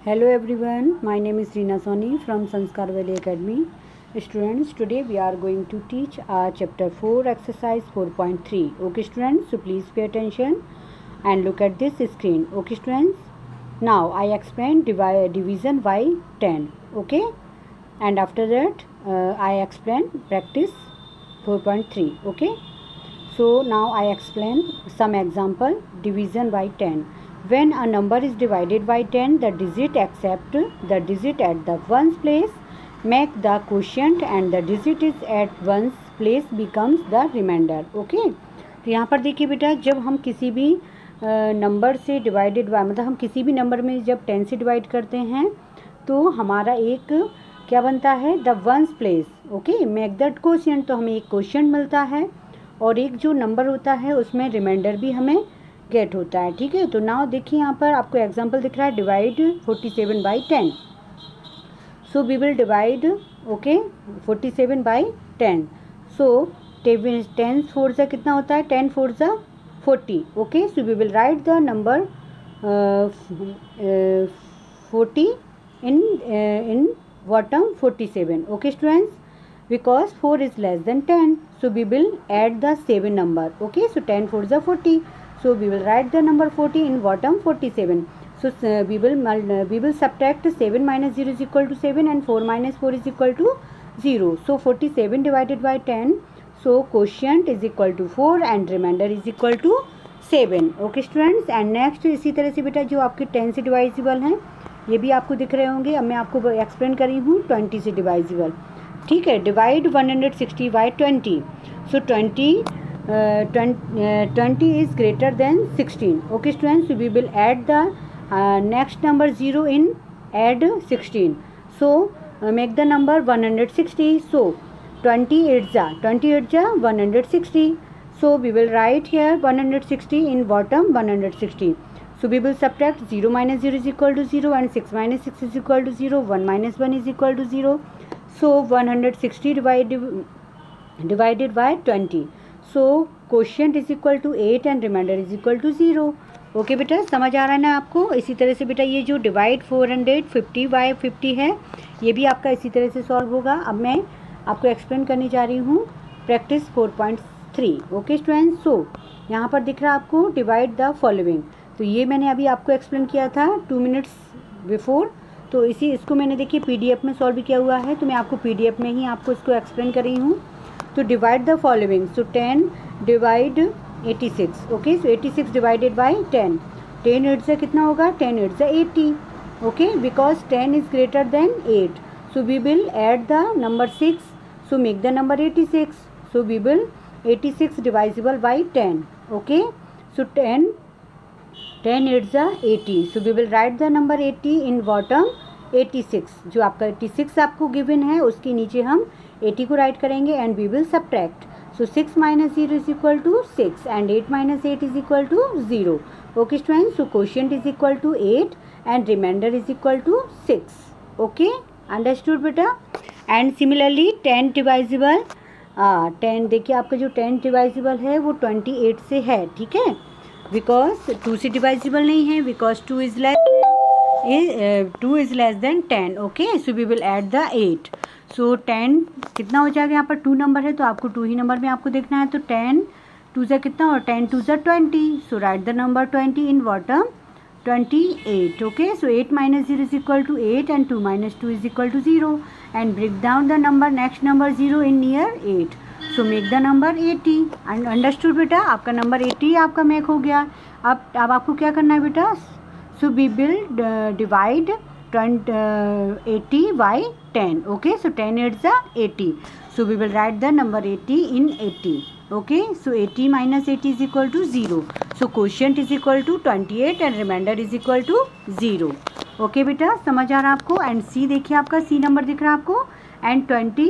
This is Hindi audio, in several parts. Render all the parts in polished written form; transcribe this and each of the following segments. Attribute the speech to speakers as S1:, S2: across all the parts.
S1: Hello everyone, my name is Reena Soni from Sanskar Valley Academy. Students, today we are going to teach our chapter 4 exercise 4.3. Okay students, so please pay attention and look at this screen. Okay students, now I explain division by 10. Okay, and after that I explain practice 4.3. Okay, so now I explain some example division by 10. When a number is divided by 10, the digit except the digit at the ones place make the quotient and the digit is at ones place becomes the remainder. Okay, तो यहाँ पर देखिए बेटा, जब हम किसी भी नंबर से डिवाइडेड बाय मतलब हम किसी भी नंबर में जब 10 से डिवाइड करते हैं तो हमारा एक क्या बनता है, the ones place. Okay, make that quotient, तो हमें एक क्वोशिएंट मिलता है और एक जो नंबर होता है उसमें रिमाइंडर भी हमें गेट होता है. ठीक है, तो नाउ देखिए यहाँ पर आपको एग्जांपल दिख रहा है, divide 47 by 10. So we will divide okay 47 by 10. So 10 four ज़ा कितना होता है, 10 फोर ज़ा 40. Okay, so we will write the number 40 in bottom 47. Okay students, because 4 is less than 10, so we will add the 7 number. Okay, so 10 4 is 40, so we will write the number 40 in bottom 47. So we will subtract 7 minus 0 is equal to 7 and 4 minus 4 is equal to 0. So 47 divided by 10, so quotient is equal to 4 and remainder is equal to 7. Okay students, and next इसी तरह से बेटा जो आपके 10 से डिवाइजिबल हैं ये भी आपको दिख रहे होंगे. अब मैं आपको एक्सप्लेन कर रही हूँ 20 से डिवाइजिबल. ठीक है, divide 160 by 20. So 20 is greater than 16. Okay students, so we will add the next number 0 in add 16. So make the number 160. So 28 ja 160. So we will write here 160 in bottom 160. So we will subtract 0 minus 0 is equal to 0 and 6 minus 6 is equal to 0. 1 minus 1 is equal to 0. So 160 divided by 20. So quotient is equal to 8 and remainder is equal to 0. Okay बेटा, समझ आ रहा है ना आपको. इसी तरह से बेटा ये जो डिवाइड 450 बाय 50 है ये भी आपका इसी तरह से सॉल्व होगा. अब मैं आपको एक्सप्लेन करने जा रही हूँ प्रैक्टिस 4.3. ओके स्टूडेंट्स, सो यहाँ पर दिख रहा है आपको डिवाइड द फॉलोइंग. तो ये मैंने अभी आपको एक्सप्लेन किया था 2 मिनट्स बिफोर. तो इसको मैंने देखिए PDF में सॉल्व किया हुआ है, तो मैं आपको PDF में ही आपको इसको एक्सप्लेन कर रही हूँ. तो divide the following. So 10 divide 86. Okay, so 86 divided by 10. 10 8 से कितना होगा, 10 8 से 80. Okay, because 10 is greater than 8. So we will add the number 6. So make the number 86. So we will 86 divisible by 10. Okay, so 10 8 से 80. So we will write the number 80 in bottom 86. जो आपका 86 आपको गिवन है उसके नीचे हम 80 को राइट करेंगे and we will subtract. So 6 minus 0 is equal to 6 and 8 minus 8 is equal to 0. Okay students, so quotient is equal to 8 and remainder is equal to 6. Okay, understood बेटा. And similarly 10 divisible 10 देखिए आपका जो 10 divisible है वो 28 से है. ठीक है, because 2 से divisible नहीं है, because 2 is less than 10. Okay, so we will add the 8. सो 10 कितना हो जाएगा, यहाँ पर 2 नंबर है तो आपको 2 ही नंबर में आपको देखना है. तो 10 2 से कितना और 10 2 से 20. So write the number 20 in bottom 28. Okay, so 8 minus 0 is equal to 8 and 2 minus 2 is equal to 0 and break down the number next number 0 in near 8. So make the number 80. And understood बेटा, आपका नंबर 80 आपका मेक हो गया. अब आपको क्या करना है बेटा, so we will divide 80 by 10. Okay, so 10 8 is 80. So we will write the number 80 in 80. Okay, so 80 minus 80 is equal to 0. So quotient is equal to 28 and remainder is equal to 0. Okay बेटा, समझ आ रहा है आपको. एंड सी देखिए आपका सी नंबर दिख रहा है आपको. एंड 20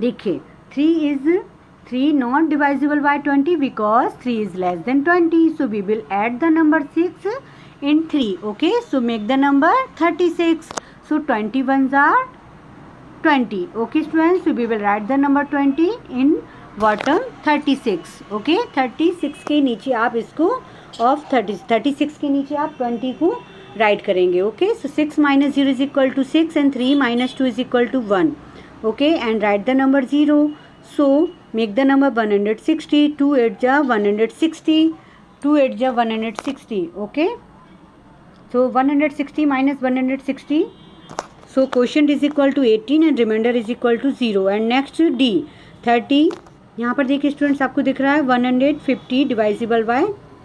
S1: देखिए 3 not divisible by 20 because 3 is less than 20. So we will add the number 6 in 3. Okay, so make the number 36. So 21s are 20. Okay students, so we will write the number 20 in bottom 36. Okay, 36 के नीचे आप इसको ऑफ 36 के नीचे आप 20 को राइट करेंगे. Okay, so 6 minus 0 is equal to 6 and 3 minus 2 is equal to 1. Okay, and write the number 0. So make the number 160. 2 8 ja 160. 2 8 ja 160. Okay, so 160 minus 160. So quotient is equal to 18 and remainder is equal to 0. And next D 30. यहाँ पर देखिए स्टूडेंट्स, आपको दिख रहा है 150 डिवाइजिबल बाय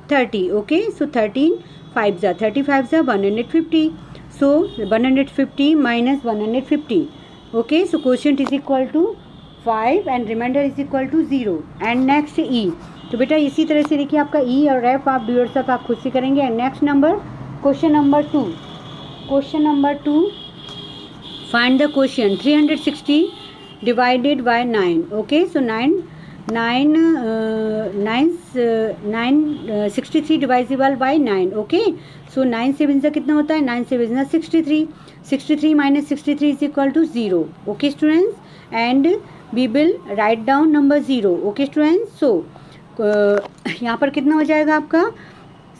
S1: 30. ओके, सो 13 5 जा 35 जा 150. सो 150 minus 150. Okay, so quotient is equal to 5 and remainder is equal to 0. And next E. तो बेटा इसी तरह से देखिए आपका ई और एफ आप डू योरसेल्फ आप खुद से करेंगे. And next number question number 2. Question number 2, find the quotient 360 divided by 9. Okay, so 63 divisible by 9. Okay, so 9 7 से कितना होता है? 9 7 is 63. 63 minus 63 is equal to 0. Okay students, and we will write down number 0. Okay students, so यहाँ पर कितना हो जाएगा आपका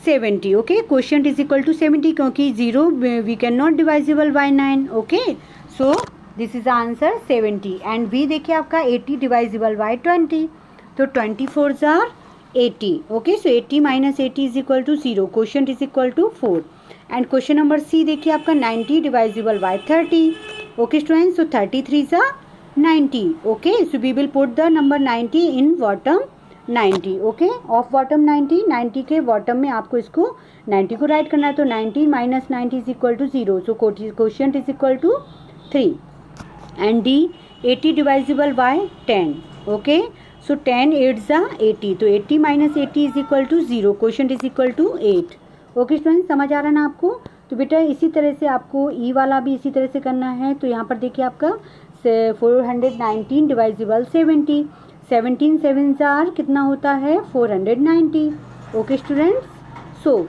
S1: 70. Okay, quotient is equal to 70 क्योंकि 0 we cannot divisible by 9. Okay, so this is answer 70. And we देखिए आपका 80 डिवाइजिबल बाय 20. तो 24 जार 80. Okay, so 80 minus 80 is equal to 0. Quotient is equal to 4. And question number C देखिए आपका 90 divisible by 30. Okay students, so 33 जार 90. Okay, so we will put the number 90 in bottom 90. Okay, of bottom 90. 90 के बॉटम में आपको इसको 90 को राइट करना है. तो 90 minus 90 is equal to 0. So quotient is equal to 3. And D 80 divisible by 10. Okay, so 10 8 जा 80. तो 80 minus 80 is equal to 0. Quotient is equal to 8. Okay student, समझ आ रहा है ना आपको? तो बेटा इसी तरह से आपको ई वाला भी इसी तरह से करना है. तो यहाँ पर देखिए आपका 419 डिवाइजिबल 70. 17 7 जार कितना होता है? 490. Okay students, so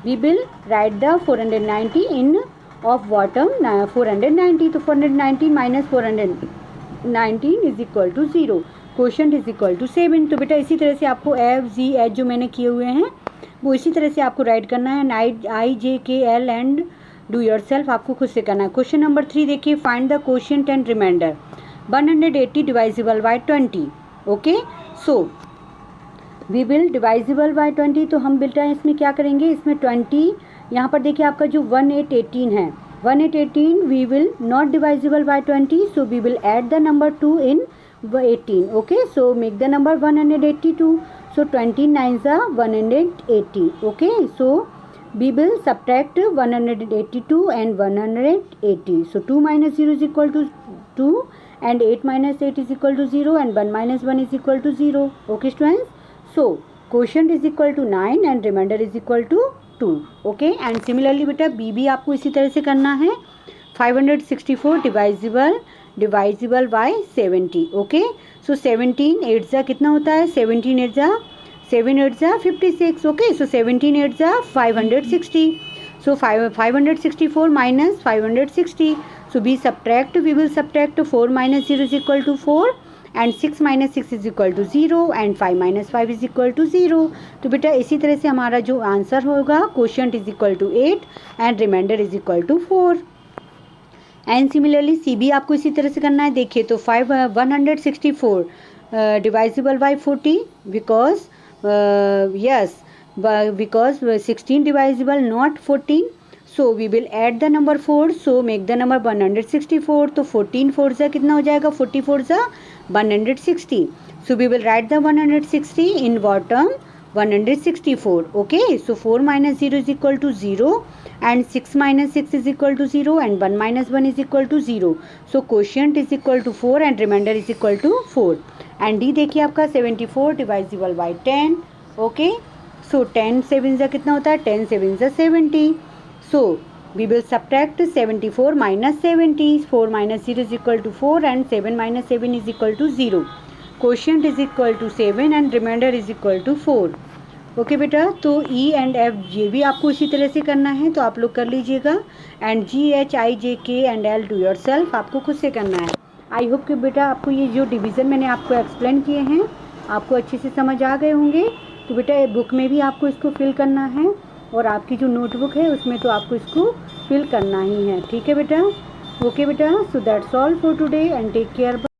S1: we will write the 490 in of bottom 490. तो 490 minus 419 is equal to 0. Quotient is equal to 7. तो बेटा इसी तरह से आपको एफ जी एच जो मैंने किए हुए हैं वो इसी तरह से आपको राइट करना है. आई जे के एल एंड डू योरसेल्फ आपको खुद से करना है. क्वेश्चन नंबर 3 देखिए, find the quotient and remainder 180 divisible by 20. Okay, so we will divisible by 20. तो हम बेटा इसमें क्या करेंगे? इसमें 20 यहाँ पर देखिए आपका जो 1818 है, 1818 we will not divisible by 20. So we will add the number 2 in 18. Okay, so make the number 182. So 29 ज़ा 180. Okay, so we will subtract 182 and 180. So 2 minus 0 is equal to 2 and 8 minus 8 is equal to 0 and 1 minus 1 is equal to 0. Okay students, so quotient is equal to 9 and remainder is equal to 2. Okay, and similarly बेटा बी भी आपको इसी तरह से करना है. 564 डिवाइजिबल बाय 70. ओके, सो 17 8 जा कितना होता है? 17 8 जा 7 8 जा 56. ओके, सो 17 8 जा 560. So 564 minus 560. So we will subtract 4 minus 0 is equal to 4 and 6 minus 6 is equal to 0 and 5 minus 5 is equal to 0. तो बेटा इसी तरह से हमारा जो आंसर होगा quotient is equal to 8 and remainder is equal to 4. And similarly C भी आपको इसी तरह से करना है. देखिए तो 164 divisible by 40 because yes because 16 divisible not 14. So we will add the number 4. So make the number 164. तो 14 4 जा कितना हो जाएगा? 44 जा 160. So we will write the 160 in bottom 164. Okay, so 4 minus 0 is equal to 0 and 6 minus 6 is equal to 0 and 1 minus 1 is equal to 0. So quotient is equal to 4 and remainder is equal to 4. And D देखिए आपका 74 divisible by 10. Okay, so 10 7 जा कितना होता है? 10 7 जा 70. So we will subtract 74 minus 70. 4 minus 0 is equal to 4 and 7 minus 7 is equal to 0. Quotient is equal to 7 and remainder is equal to 4. Okay बेटा, तो ई एंड एफ ये भी आपको इसी तरह से करना है, तो आप लोग कर लीजिएगा. एंड जी एच आई जे के एंड एल डू योरसेल्फ आपको खुद से करना है. आई होप कि बेटा आपको ये जो डिवीज़न मैंने आपको एक्सप्लेन किए हैं आपको अच्छे से समझ आ गए होंगे. तो बेटा बुक में भी आपको इसको फिल करना है और आपकी जो नोटबुक है उसमें तो आपको इसको फिल करना ही है। ठीक है बेटा, ओके बेटा, so that's all for today and take care.